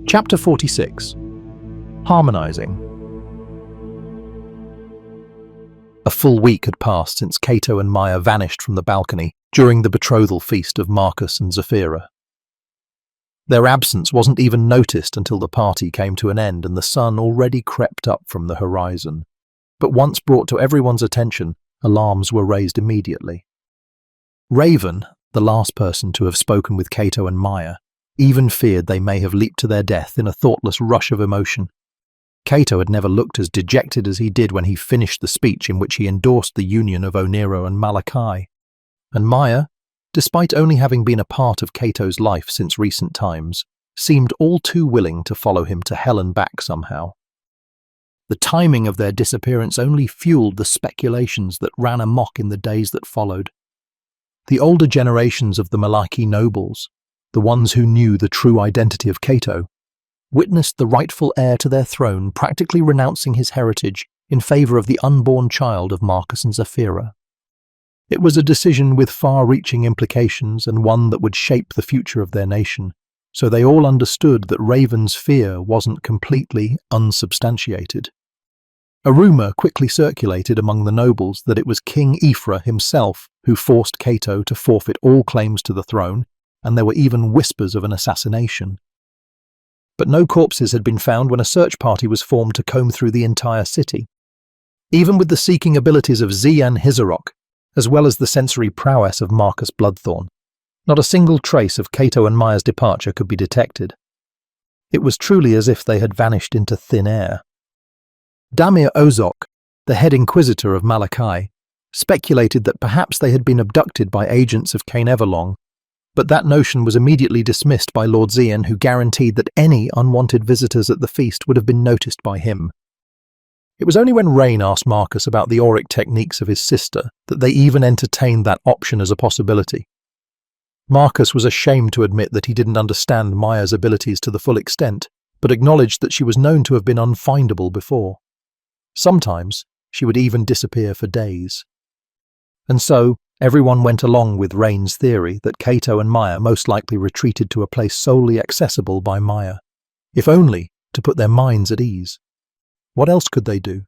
Chapter 46. Harmonizing. A full week had passed since Cato and Maya vanished from the balcony during the betrothal feast of Marcus and Zephyra. Their absence wasn't even noticed until the party came to an end and the sun already crept up from the horizon. But once brought to everyone's attention, alarms were raised immediately. Raven, the last person to have spoken with Cato and Maya, even feared they may have leaped to their death in a thoughtless rush of emotion. Cato had never looked as dejected as he did when he finished the speech in which he endorsed the union of Onero and Malachi. And Maya, despite only having been a part of Cato's life since recent times, seemed all too willing to follow him to hell and back somehow. The timing of their disappearance only fueled the speculations that ran amok in the days that followed. The older generations of the Malachi nobles, the ones who knew the true identity of Cato, witnessed the rightful heir to their throne practically renouncing his heritage in favour of the unborn child of Marcus and Zephyra. It was a decision with far-reaching implications and one that would shape the future of their nation, so they all understood that Raven's fear wasn't completely unsubstantiated. A rumour quickly circulated among the nobles that it was King Ephra himself who forced Cato to forfeit all claims to the throne, and there were even whispers of an assassination. But no corpses had been found when a search party was formed to comb through the entire city. Even with the seeking abilities of Zian Hizarok, as well as the sensory prowess of Marcus Bloodthorn, not a single trace of Cato and Maya's departure could be detected. It was truly as if they had vanished into thin air. Damir Ozok, the head inquisitor of Malachi, speculated that perhaps they had been abducted by agents of Cain Everlong, but that notion was immediately dismissed by Lord Zian, who guaranteed that any unwanted visitors at the feast would have been noticed by him. It was only when Rain asked Marcus about the auric techniques of his sister that they even entertained that option as a possibility. Marcus was ashamed to admit that he didn't understand Maya's abilities to the full extent, but acknowledged that she was known to have been unfindable before. Sometimes she would even disappear for days. And so, everyone went along with Rain's theory that Cato and Maya most likely retreated to a place solely accessible by Maya, if only to put their minds at ease. What else could they do?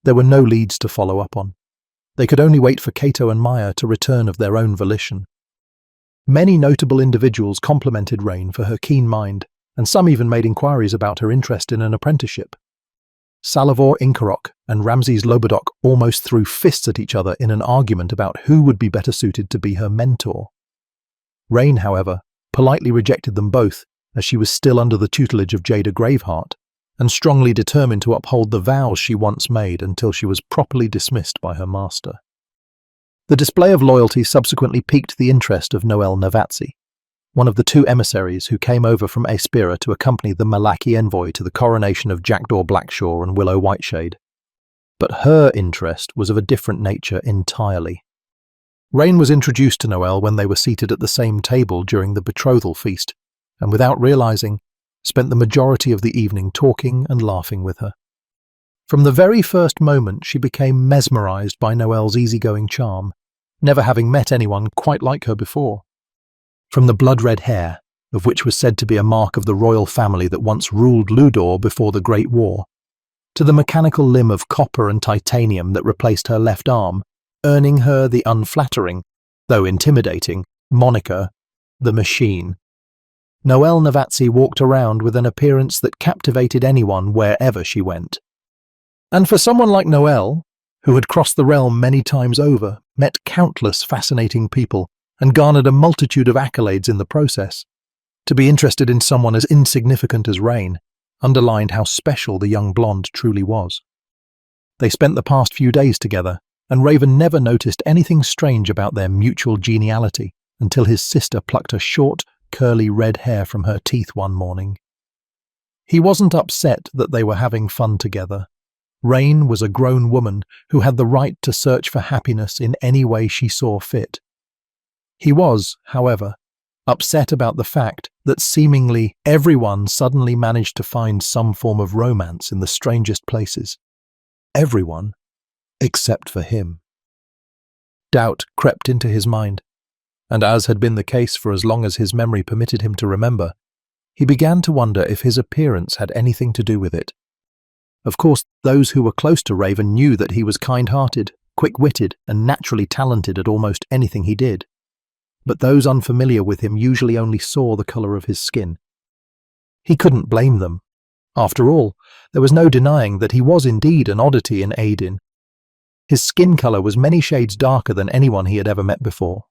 There were no leads to follow up on. They could only wait for Cato and Maya to return of their own volition. Many notable individuals complimented Rain for her keen mind, and some even made inquiries about her interest in an apprenticeship. Salavor Inkarok and Ramses Lobodok almost threw fists at each other in an argument about who would be better suited to be her mentor. Rain, however, politely rejected them both, as she was still under the tutelage of Jada Graveheart, and strongly determined to uphold the vows she once made until she was properly dismissed by her master. The display of loyalty subsequently piqued the interest of Noel Navatsi, one of the two emissaries who came over from Aspira to accompany the Malachi envoy to the coronation of Jackdaw Blackshaw and Willow Whiteshade. But her interest was of a different nature entirely. Rain was introduced to Noel when they were seated at the same table during the betrothal feast, and without realizing, spent the majority of the evening talking and laughing with her. From the very first moment she became mesmerized by Noel's easygoing charm, never having met anyone quite like her before. From the blood-red hair, of which was said to be a mark of the royal family that once ruled Ludor before the Great War, to the mechanical limb of copper and titanium that replaced her left arm, earning her the unflattering, though intimidating, moniker, the Machine. Noel Navatsi walked around with an appearance that captivated anyone wherever she went. And for someone like Noel, who had crossed the realm many times over, met countless fascinating people, and garnered a multitude of accolades in the process, to be interested in someone as insignificant as Rain underlined how special the young blonde truly was. They spent the past few days together, and Raven never noticed anything strange about their mutual geniality until his sister plucked her short, curly red hair from her teeth one morning. He wasn't upset that they were having fun together. Rain was a grown woman who had the right to search for happiness in any way she saw fit. He was, however, upset about the fact that seemingly everyone suddenly managed to find some form of romance in the strangest places. Everyone, except for him. Doubt crept into his mind, and as had been the case for as long as his memory permitted him to remember, He began to wonder if his appearance had anything to do with it. Of course, those who were close to Raven knew that he was kind-hearted, quick-witted, and naturally talented at almost anything he did. But those unfamiliar with him usually only saw the colour of his skin. He couldn't blame them. After all, there was no denying that he was indeed an oddity in Aidin. His skin colour was many shades darker than anyone he had ever met before.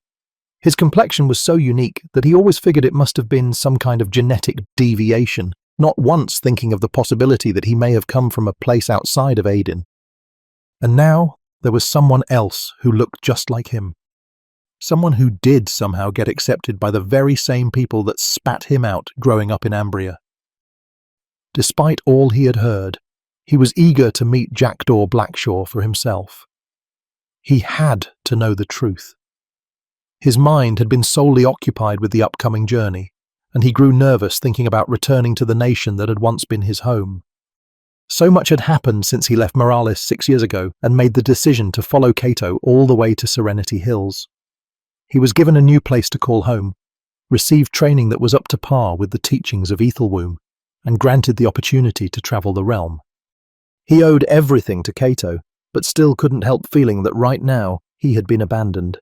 His complexion was so unique that he always figured it must have been some kind of genetic deviation, not once thinking of the possibility that he may have come from a place outside of Aidin. And now there was someone else who looked just like him. Someone who did somehow get accepted by the very same people that spat him out growing up in Ambria. Despite all he had heard, he was eager to meet Jackdaw Blackshaw for himself. He had to know the truth. His mind had been solely occupied with the upcoming journey, and he grew nervous thinking about returning to the nation that had once been his home. So much had happened since he left Moralis 6 years ago and made the decision to follow Cato all the way to Serenity Hills. He was given a new place to call home, received training that was up to par with the teachings of Ethelwomb, and granted the opportunity to travel the realm. He owed everything to Cato, but still couldn't help feeling that right now he had been abandoned.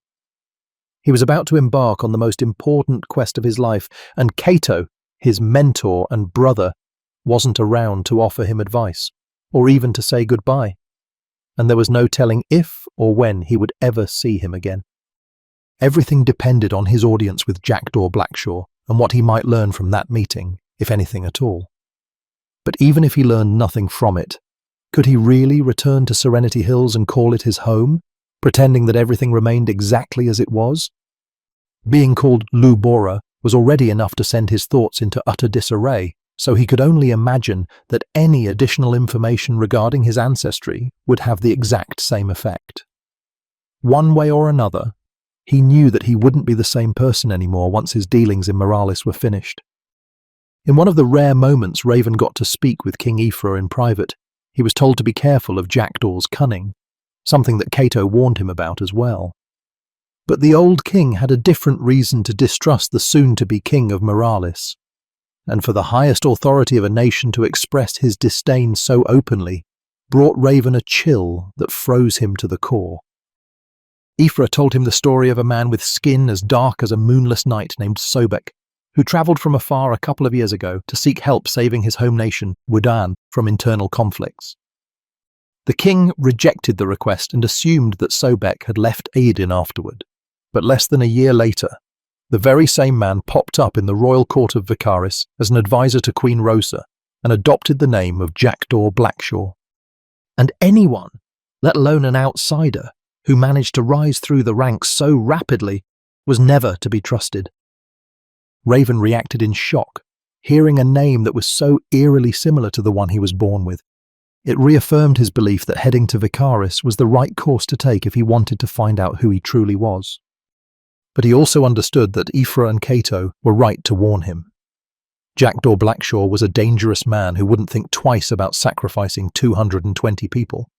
He was about to embark on the most important quest of his life, and Cato, his mentor and brother, wasn't around to offer him advice, or even to say goodbye, and there was no telling if or when he would ever see him again. Everything depended on his audience with Jackdaw Blackshaw and what he might learn from that meeting, if anything at all. But even if he learned nothing from it, could he really return to Serenity Hills and call it his home, pretending that everything remained exactly as it was? Being called Lubora was already enough to send his thoughts into utter disarray, so he could only imagine that any additional information regarding his ancestry would have the exact same effect. One way or another, he knew that he wouldn't be the same person anymore once his dealings in Moralis were finished. In one of the rare moments Raven got to speak with King Aethra in private, he was told to be careful of Jackdaw's cunning, something that Cato warned him about as well. But the old king had a different reason to distrust the soon-to-be king of Moralis, and for the highest authority of a nation to express his disdain so openly brought Raven a chill that froze him to the core. Aethra told him the story of a man with skin as dark as a moonless night named Sobek, who travelled from afar a couple of years ago to seek help saving his home nation, Wudan, from internal conflicts. The king rejected the request and assumed that Sobek had left Aidin afterward. But less than a year later, the very same man popped up in the royal court of Vicaris as an advisor to Queen Rosa and adopted the name of Jackdaw Blackshaw. And anyone, let alone an outsider, who managed to rise through the ranks so rapidly was never to be trusted. Raven reacted in shock, hearing a name that was so eerily similar to the one he was born with. It reaffirmed his belief that heading to Vicaris was the right course to take if he wanted to find out who he truly was. But he also understood that Aethra and Cato were right to warn him. Jackdaw Blackshaw was a dangerous man who wouldn't think twice about sacrificing 220 people.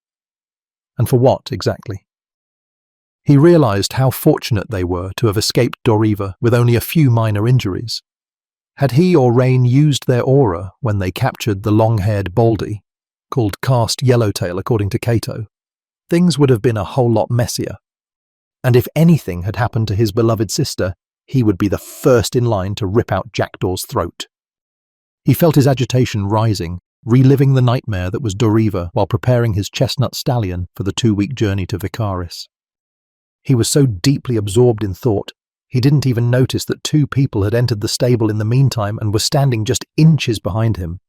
And for what, exactly? He realized how fortunate they were to have escaped Doriva with only a few minor injuries. Had he or Rain used their aura when they captured the long-haired Baldy, called Cast Yellowtail according to Cato, things would have been a whole lot messier. And if anything had happened to his beloved sister, he would be the first in line to rip out Jackdaw's throat. He felt his agitation rising, reliving the nightmare that was Doriva while preparing his chestnut stallion for the 2-week journey to Vicaris. He was so deeply absorbed in thought, he didn't even notice that 2 people had entered the stable in the meantime and were standing just inches behind him.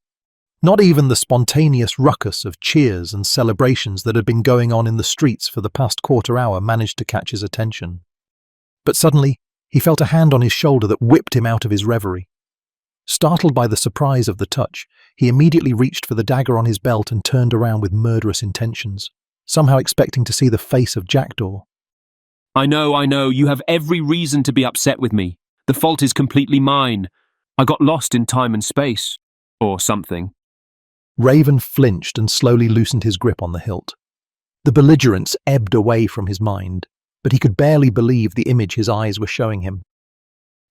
Not even the spontaneous ruckus of cheers and celebrations that had been going on in the streets for the past quarter hour managed to catch his attention. But suddenly, he felt a hand on his shoulder that whipped him out of his reverie. Startled by the surprise of the touch, he immediately reached for the dagger on his belt and turned around with murderous intentions, somehow expecting to see the face of Jackdaw. I know, you have every reason to be upset with me. The fault is completely mine. I got lost in time and space, or something. Raven flinched and slowly loosened his grip on the hilt. The belligerence ebbed away from his mind, but he could barely believe the image his eyes were showing him.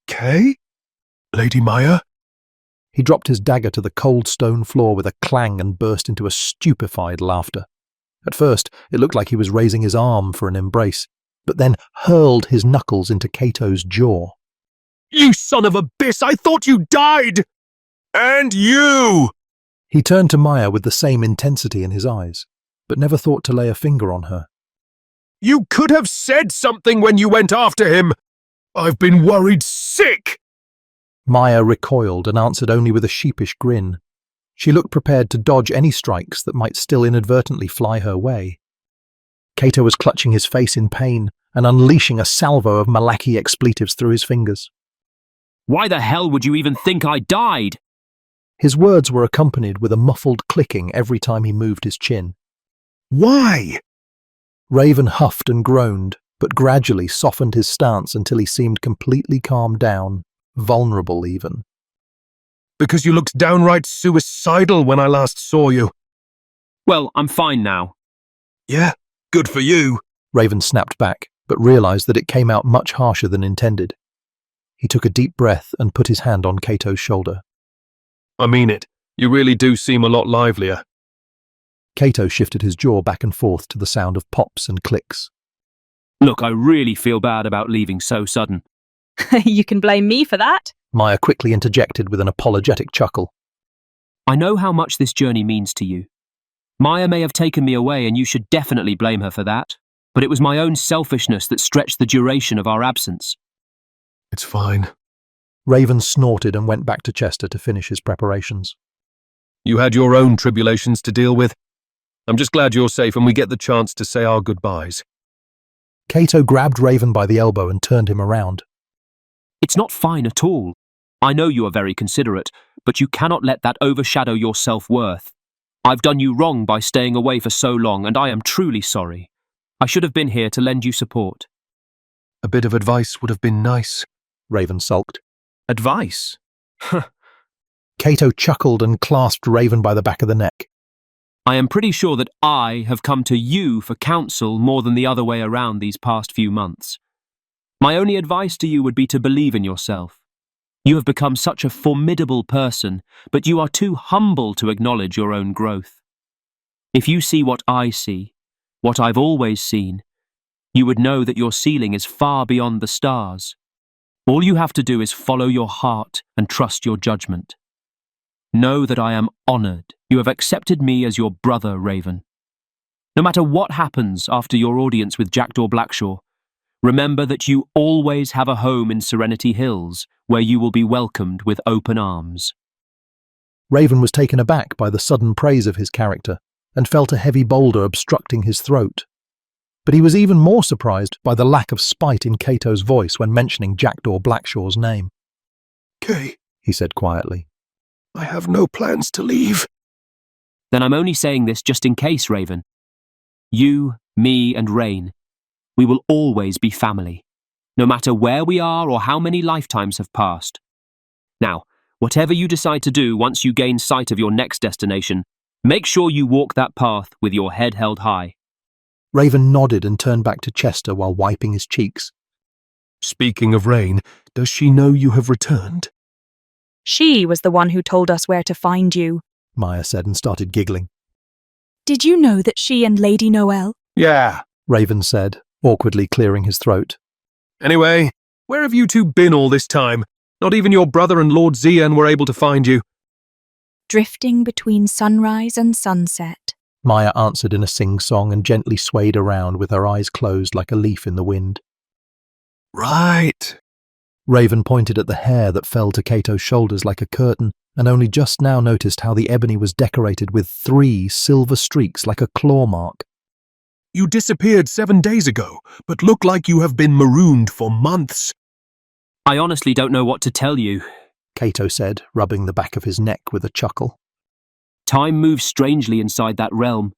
Kay? Lady Maya? He dropped his dagger to the cold stone floor with a clang and burst into a stupefied laughter. At first, it looked like he was raising his arm for an embrace, but then hurled his knuckles into Cato's jaw. You son of a bitch, I thought you died! And you! He turned to Maya with the same intensity in his eyes, but never thought to lay a finger on her. You could have said something when you went after him! I've been worried sick! Maya recoiled and answered only with a sheepish grin. She looked prepared to dodge any strikes that might still inadvertently fly her way. Cato was clutching his face in pain and unleashing a salvo of Malaki expletives through his fingers. Why the hell would you even think I died? His words were accompanied with a muffled clicking every time he moved his chin. Why? Raven huffed and groaned, but gradually softened his stance until he seemed completely calmed down, vulnerable even. Because you looked downright suicidal when I last saw you. Well, I'm fine now. Yeah, good for you. Raven snapped back, but realized that it came out much harsher than intended. He took a deep breath and put his hand on Cato's shoulder. I mean it. You really do seem a lot livelier. Cato shifted his jaw back and forth to the sound of pops and clicks. Look, I really feel bad about leaving so sudden. You can blame me for that. Maya quickly interjected with an apologetic chuckle. I know how much this journey means to you. Maya may have taken me away and you should definitely blame her for that, but it was my own selfishness that stretched the duration of our absence. It's fine. Raven snorted and went back to Chester to finish his preparations. You had your own tribulations to deal with. I'm just glad you're safe and we get the chance to say our goodbyes. Cato grabbed Raven by the elbow and turned him around. It's not fine at all. I know you are very considerate, but you cannot let that overshadow your self-worth. I've done you wrong by staying away for so long, and I am truly sorry. I should have been here to lend you support. A bit of advice would have been nice. Raven sulked. Advice? Cato chuckled and clasped Raven by the back of the neck. I am pretty sure that I have come to you for counsel more than the other way around these past few months. My only advice to you would be to believe in yourself. You have become such a formidable person, but you are too humble to acknowledge your own growth. If you see what I see, what I've always seen, you would know that your ceiling is far beyond the stars. All you have to do is follow your heart and trust your judgment. Know that I am honored you have accepted me as your brother, Raven. No matter what happens after your audience with Jackdaw Blackshaw, remember that you always have a home in Serenity Hills where you will be welcomed with open arms. Raven was taken aback by the sudden praise of his character and felt a heavy boulder obstructing his throat. But he was even more surprised by the lack of spite in Cato's voice when mentioning Jackdaw Blackshaw's name. Kay, He said quietly. I have no plans to leave. Then I'm only saying this just in case, Raven. You, me, and Rain, we will always be family, no matter where we are or how many lifetimes have passed. Now, whatever you decide to do once you gain sight of your next destination, make sure you walk that path with your head held high. Raven nodded and turned back to Chester while wiping his cheeks. Speaking of Rain, does she know you have returned? She was the one who told us where to find you. Maya said and started giggling. Did you know that she and Lady Noel? Yeah. Raven said, awkwardly clearing his throat. Anyway, where have you two been all this time? Not even your brother and Lord Zian were able to find you. Drifting between sunrise and sunset. Maya answered in a sing-song and gently swayed around with her eyes closed like a leaf in the wind. Right. Raven pointed at the hair that fell to Cato's shoulders like a curtain and only just now noticed how the ebony was decorated with 3 silver streaks like a claw mark. You disappeared 7 days ago, but look like you have been marooned for months. I honestly don't know what to tell you. Cato said, rubbing the back of his neck with a chuckle. Time moves strangely inside that realm.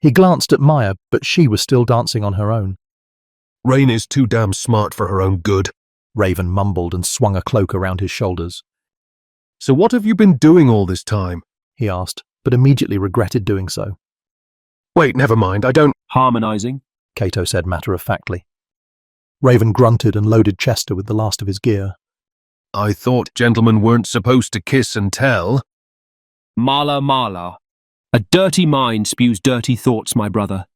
He glanced at Maya, but she was still dancing on her own. Rain is too damn smart for her own good. Raven mumbled and swung a cloak around his shoulders. So what have you been doing all this time? He asked, but immediately regretted doing so. Wait, never mind, I don't... Harmonizing? Cato said matter-of-factly. Raven grunted and loaded Chester with the last of his gear. I thought gentlemen weren't supposed to kiss and tell. Mala mala. A dirty mind spews dirty thoughts, my brother.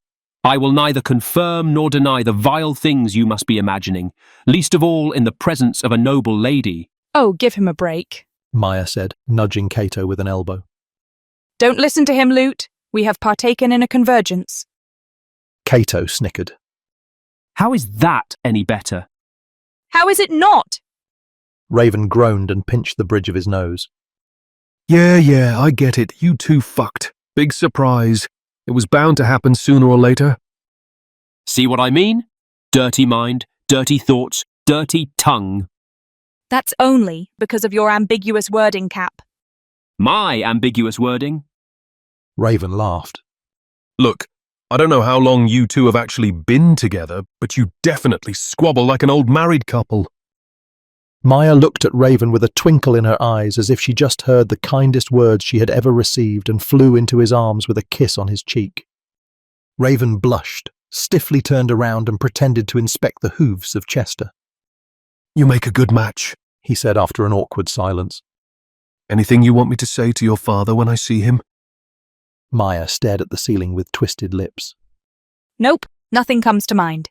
I will neither confirm nor deny the vile things you must be imagining, least of all in the presence of a noble lady. Oh, give him a break. Maya said, nudging Cato with an elbow. Don't listen to him, Lute. We have partaken in a convergence. Cato snickered. How is that any better? How is it not? Raven groaned and pinched the bridge of his nose. Yeah, I get it. You two fucked. Big surprise. It was bound to happen sooner or later. See what I mean? Dirty mind, dirty thoughts, dirty tongue. That's only because of your ambiguous wording, Cap. My ambiguous wording? Raven laughed. Look, I don't know how long you two have actually been together, but you definitely squabble like an old married couple. Maya looked at Raven with a twinkle in her eyes as if she just heard the kindest words she had ever received and flew into his arms with a kiss on his cheek. Raven blushed, stiffly turned around and pretended to inspect the hooves of Chester. You make a good match, He said after an awkward silence. Anything you want me to say to your father when I see him? Maya stared at the ceiling with twisted lips. Nope, nothing comes to mind.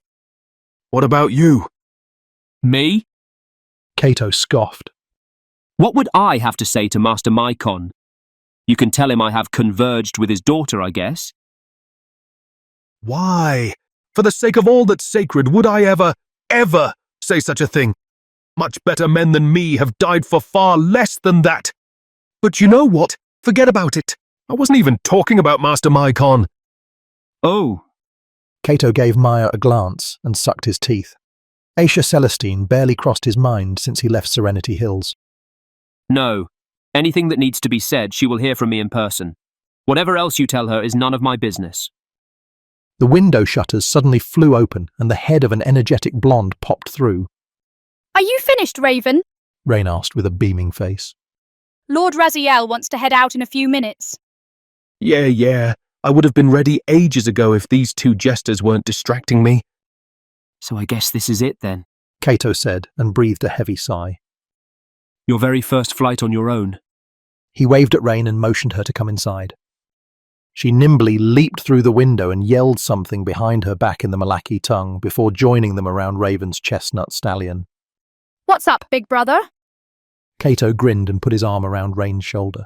What about you? Me? Cato scoffed. What would I have to say to Master Mycon? You can tell him I have converged with his daughter, I guess. Why? For the sake of all that's sacred, would I ever say such a thing? Much better men than me have died for far less than that. But you know what? Forget about it. I wasn't even talking about Master Mycon. Oh, Cato gave Maya a glance and sucked his teeth. Aisha Celestine barely crossed his mind since he left Serenity Hills. no. Anything that needs to be said, she will hear from me in person. Whatever else you tell her is none of my business. The window shutters suddenly flew open and the head of an energetic blonde popped through. Are you finished, Raven? Rain asked with a beaming face. Lord Raziel wants to head out in a few minutes. Yeah. I would have been ready ages ago if these two jesters weren't distracting me. So I guess this is it then. Cato said and breathed a heavy sigh. Your very first flight on your own. He waved at Rain and motioned her to come inside. She nimbly leaped through the window and yelled something behind her back in the Malaki tongue before joining them around Raven's chestnut stallion. What's up, big brother? Cato grinned and put his arm around Rain's shoulder.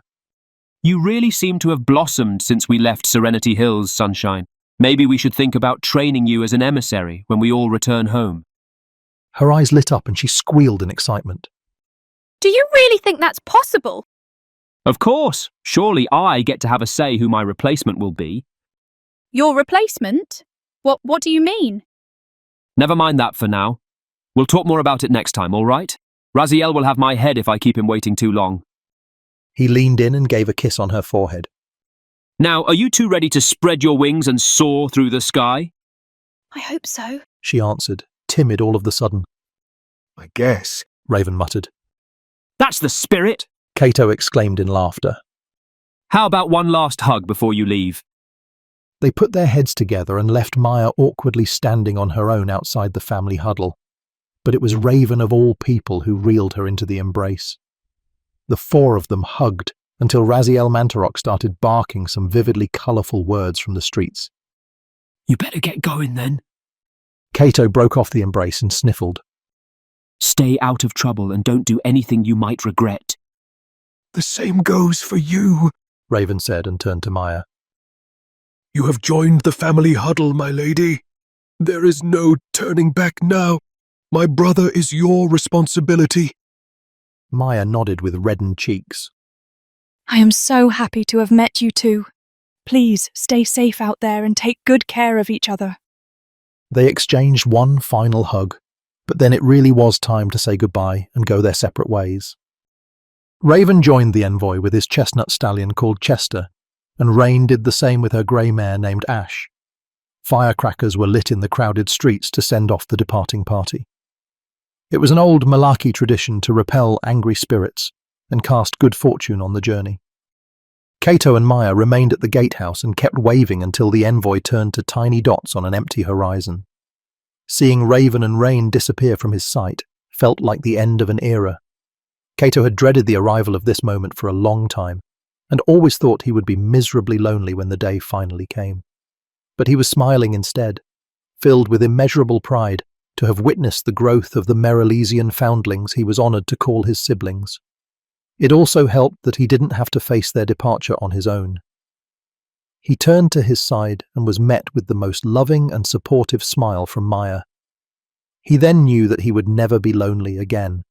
You really seem to have blossomed since we left Serenity Hills, Sunshine. Maybe we should think about training you as an emissary when we all return home. Her eyes lit up and she squealed in excitement. Do you really think that's possible? Of course, surely I get to have a say who my replacement will be. Your replacement? What do you mean? Never mind that for now. We'll talk more about it next time, all right? Raziel will have my head if I keep him waiting too long. He leaned in and gave a kiss on her forehead. Now, are you two ready to spread your wings and soar through the sky? I hope so. She answered, timid all of the sudden. I guess. Raven muttered. That's the spirit! Cato exclaimed in laughter. How about one last hug before you leave? They put their heads together and left Maya awkwardly standing on her own outside the family huddle. But it was Raven of all people who reeled her into the embrace. The four of them hugged until Raziel Mantarok started barking some vividly colourful words from the streets. You better get going then. Cato broke off the embrace and sniffled. Stay out of trouble and don't do anything you might regret. The same goes for you, Raven said and turned to Maya. You have joined the family huddle, my lady. There is no turning back now. My brother is your responsibility. Maya nodded with reddened cheeks. I am so happy to have met you two. Please stay safe out there and take good care of each other. They exchanged one final hug, but then it really was time to say goodbye and go their separate ways. Raven joined the envoy with his chestnut stallion called Chester, and Rain did the same with her grey mare named Ash. Firecrackers were lit in the crowded streets to send off the departing party. It was an old Malaki tradition to repel angry spirits and cast good fortune on the journey. Cato and Maya remained at the gatehouse and kept waving until the envoy turned to tiny dots on an empty horizon. Seeing Raven and Rain disappear from his sight felt like the end of an era, Cato had dreaded the arrival of this moment for a long time, and always thought he would be miserably lonely when the day finally came. But he was smiling instead, filled with immeasurable pride to have witnessed the growth of the Merylesian foundlings he was honoured to call his siblings. It also helped that he didn't have to face their departure on his own. He turned to his side and was met with the most loving and supportive smile from Maya. He then knew that he would never be lonely again,